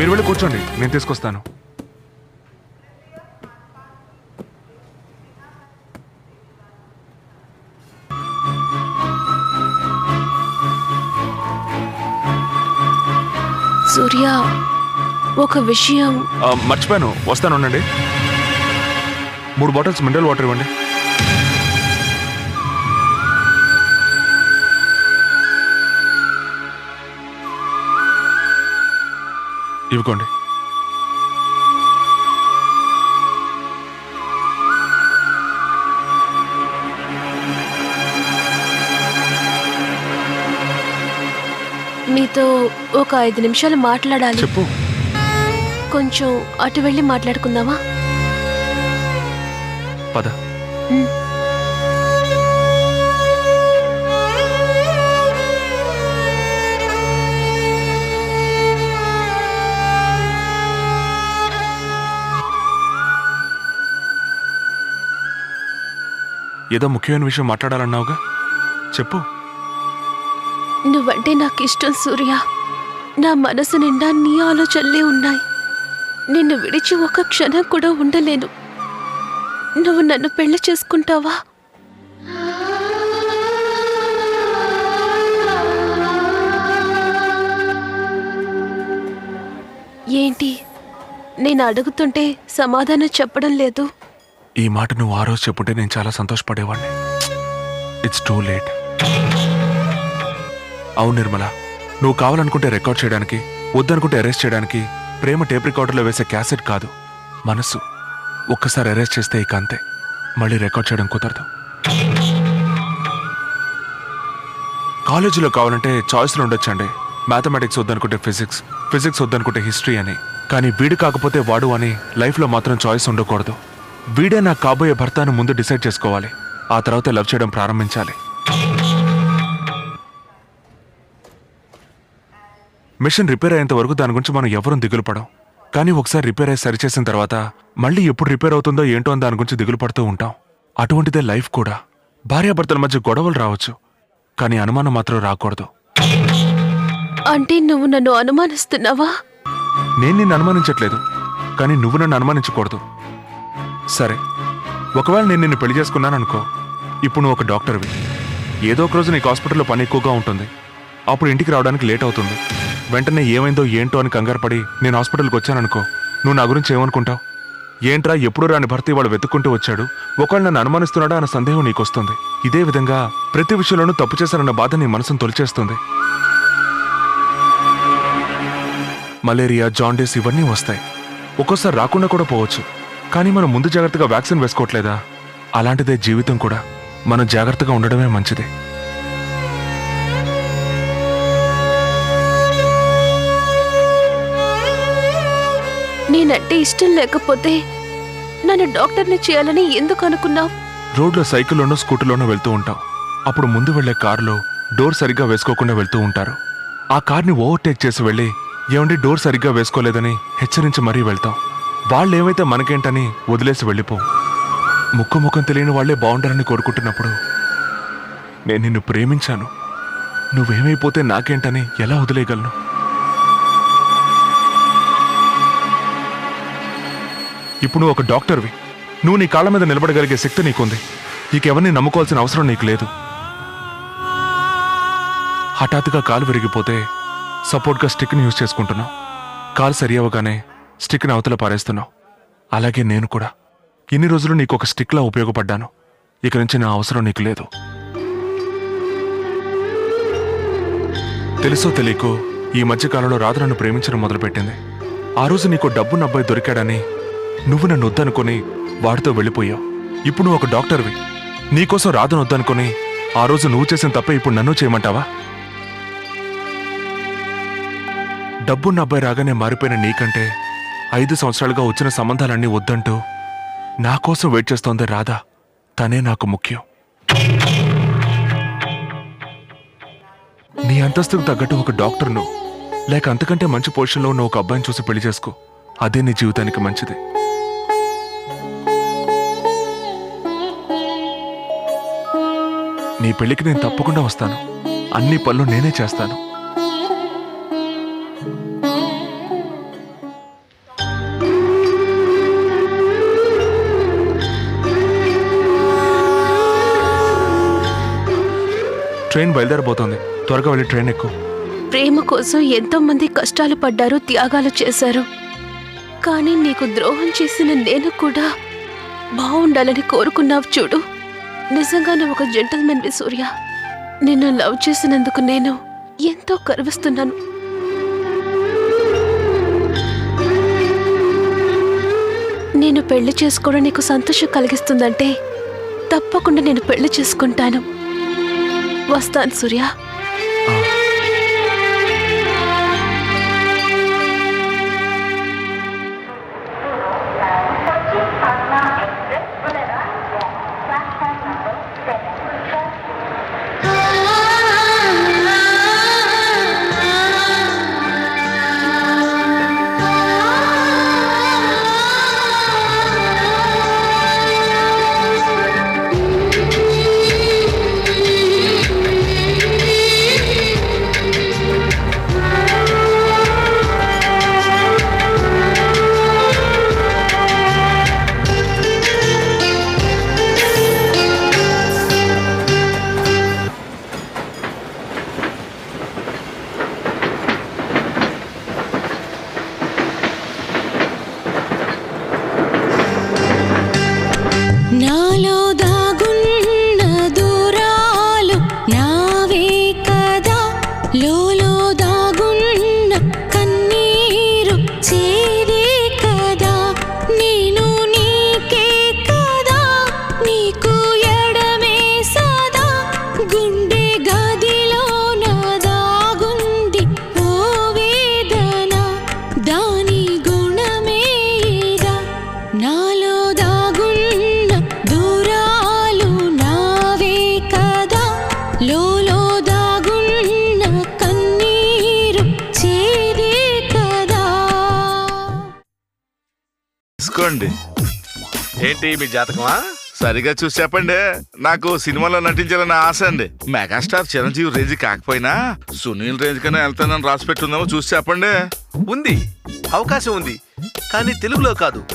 మీరు వెళ్ళి కూర్చోండి, నేను తీసుకొస్తాను. సూర్య, ఒక విషయం మర్చిపోయాను, వస్తాను ఉండండి. 3 బాటిల్స్ మినరల్ వాటర్ ఇవ్వండి. ఇవ్వండి. మీతో ఒక 5 నిమిషాలు మాట్లాడాలి. చెప్పు. కొంచెం అటు వెళ్ళి మాట్లాడుకుందామా? పద. ఏదో ముఖ్యమైన విషయం మాట్లాడాలన్నావుగా, చెప్పు. నువ్వంటే నాకు ఇష్టం సూర్య. నా మనసు నిండా నీ ఆలోచనలే ఉన్నాయి. నిన్ను విడిచి ఒక క్షణం కూడా ఉండలేను. నువ్వు నన్ను పెళ్లి చేసుకుంటావా? ఏంటి, నేను అడుగుతుంటే సమాధానం చెప్పడం లేదు? ఈ మాట నువ్వు ఆ రోజు చెప్పుంటే నేను చాలా సంతోషపడేవాడిని. It's too late. అవును నిర్మల, నువ్వు కావాలనుకుంటే రికార్డ్ చేయడానికి, వద్దనుకుంటే అరెస్ట్ చేయడానికి ప్రేమ టేప్ రికార్డర్లో వేసే క్యాసెట్ కాదు, మనసు. ఒక్కసారి అరెస్ట్ చేస్తే ఇక అంతే, మళ్ళీ రికార్డ్ చేయడం కుదరదు. కాలేజీలో కావాలంటే చాయిస్లు ఉండొచ్చండి. మ్యాథమెటిక్స్ వద్దనుకుంటే ఫిజిక్స్, ఫిజిక్స్ వద్దనుకుంటే హిస్టరీ అని. కానీ వీడు కాకపోతే వాడు అని లైఫ్లో మాత్రం చాయిస్ ఉండకూడదు. వీడే నాకు కాబోయే భర్తను ముందు డిసైడ్ చేసుకోవాలి, ఆ తర్వాత లవ్ చేయడం ప్రారంభించాలి. మిషన్ రిపేర్ అయ్యేంత వరకు దాని గురించి మనం ఎవరూ దిగులు పడం. కానీ ఒకసారి రిపేర్ అయ్యి సరిచేసిన తర్వాత మళ్ళీ ఎప్పుడు రిపేర్ అవుతుందో ఏంటో అని దాని గురించి దిగులు పడుతూ ఉంటాం. అటువంటిదే లైఫ్ కూడా. భార్యాభర్తల మధ్య గొడవలు రావచ్చు, కానీ అనుమానం మాత్రం రాకూడదు. అంటే నువ్వు నన్ను అనుమానిస్తున్నావా? నేను నిన్ను అనుమానించట్లేదు, కానీ నువ్వు నన్ను అనుమానించకూడదు. సరే, ఒకవేళ నేను నిన్ను పెళ్లి చేసుకున్నాననుకో. ఇప్పుడు నువ్వు ఒక డాక్టర్వి. ఏదో ఒక రోజు నీకు హాస్పిటల్లో పని ఎక్కువగా ఉంటుంది. అప్పుడు ఇంటికి రావడానికి లేట్ అవుతుంది. వెంటనే ఏమైందో ఏంటో అని కంగారు పడి నేను హాస్పిటల్కి వచ్చాననుకో. నువ్వు నా గురించి ఏమనుకుంటావు? ఏంట్రా ఎప్పుడు రాని భర్త వాడు వెతుక్కుంటూ వచ్చాడు, ఒకళ్ళు నన్ను అనుమానిస్తున్నాడా అన్న సందేహం నీకొస్తుంది. ఇదే విధంగా ప్రతి విషయంలోనూ తప్పు చేశారన్న బాధ నీ మనసును తొలిచేస్తుంది. మలేరియా, జాండీస్ ఇవన్నీ వస్తాయి. ఒక్కోసారి రాకుండా కూడా పోవచ్చు. కానీ మనం ముందు జాగ్రత్తగా వ్యాక్సిన్ వేసుకోవట్లేదా? అలాంటిదే జీవితం కూడా. మనం జాగ్రత్తగా ఉండడమే మంచిది. నేనంటే ఇష్టం లేకపోతే నన్ను డాక్టర్ని చేయాలని ఎందుకు అనుకున్నావు? రోడ్లో సైకిల్లోనో స్కూటర్లోనో వెళ్తూ ఉంటాం. అప్పుడు ముందు వెళ్లే కారులో డోర్ సరిగ్గా వేసుకోకుండా వెళ్తూ ఉంటారు. ఆ కార్ని ఓవర్టేక్ చేసి వెళ్ళి ఏమండి డోర్ సరిగ్గా వేసుకోలేదని హెచ్చరించి మరీ వెళ్తాం. వాళ్ళేమైతే మనకేంటని వదిలేసి వెళ్ళిపోం. ముఖం తెలియని వాళ్లే బాగుండాలని కోరుకుంటున్నప్పుడు నేను నిన్ను ప్రేమించాను, నువ్వేమైపోతే నాకేంటని ఎలా వదిలేయగలను? ఇప్పుడు నువ్వు ఒక డాక్టర్వి. నువ్వు నీ కాళ్ళ మీద నిలబడగలిగే శక్తి నీకుంది. నీకెవరిని నమ్ముకోవాల్సిన అవసరం నీకు లేదు. హఠాత్తుగా కాలు విరిగిపోతే సపోర్ట్గా స్టిక్ని యూజ్ చేసుకుంటున్నావు. కాలు సరి అవ్వగానే స్టిక్ని అవతల పారేస్తున్నావు. అలాగే నేను కూడా ఇన్ని రోజులు నీకు ఒక స్టిక్లా ఉపయోగపడ్డాను. ఇక నుంచి నా అవసరం నీకు లేదు. తెలుసో తెలియకో ఈ మధ్యకాలంలో రాధ నన్ను ప్రేమించడం మొదలుపెట్టింది. ఆ రోజు నీకు డబ్బున్న అబ్బాయి దొరికాడని నువ్వు నన్ను వద్దనుకొని వాడితో వెళ్ళిపోయావు. ఇప్పుడు నువ్వు ఒక డాక్టర్వి. నీకోసం రాధను వద్దనుకొని ఆ రోజు నువ్వు చేసిన తప్పే ఇప్పుడు నన్ను చేయమంటావా? డబ్బున్న అబ్బాయి రాగానే మారిపోయిన నీకంటే 5 సంవత్సరాలుగా వచ్చిన సంబంధాలన్నీ వద్దంటూ నా కోసం వెయిట్ చేస్తోంది రాధ. తనే నాకు ముఖ్యం. నీ అంతస్తుకు తగ్గట్టు ఒక డాక్టర్ను, లేక అంతకంటే మంచి పొజిషన్లో ఉన్న ఒక అబ్బాయిని చూసి పెళ్లి చేసుకో. అదే నీ జీవితానికి మంచిది. నీ పెళ్లికి నేను తప్పకుండా వస్తాను. అన్ని పనులు నేనే చేస్తాను. ట్రైన్ బయలుదేరబోతోంది. త్వరగా వెళ్ళి ట్రైన్ ఎక్కు. ప్రేమ కోసం ఎంతో మంది కష్టాలు పడ్డారు, త్యాగాలు చేశారు. కానీ నీకు ద్రోహం చేసిన నేను కూడా బాగుండాలని కోరుకున్నావు చూడు. నిజంగా నువ్వు ఒక జెంటల్మెన్వి సూర్య. నిన్ను లవ్ చేసినందుకు నేను ఎంతో గర్విస్తున్నాను. నేను పెళ్లి చేసుకోవడం నీకు సంతోషం కలిగిస్తుందంటే తప్పకుండా నేను పెళ్లి చేసుకుంటాను. వస్తాను సూర్య. నాలో దాగున్న దూరాలు నావే కదా, లోలో దాగున్న కన్నీరు చేరే కదా. నేను నీకే కదా, నీకు ఎడమే సదా. గుండె గదిలో నా దాగుంది ఓ వేదన, దాని గుణమేదా. నాలో దాగున్న దూరాలు నావే కదా, లోలో దాగున్న కన్నీరు చేరే కదా. తీసుకోండి. ఏంటి మీ జాతకమా? సరిగా చూసి చెప్పండి. నాకు సినిమాలో నటించాలని ఆశ అండి. మెగాస్టార్ చిరంజీవి రేంజ్ కాకపోయినా సునీల్ రేంజ్ కన్నా వెళ్తానని రాసి పెట్టుందేమో చూసి చెప్పండి. ఉంది, అవకాశం ఉంది, కానీ తెలుగులో కాదు,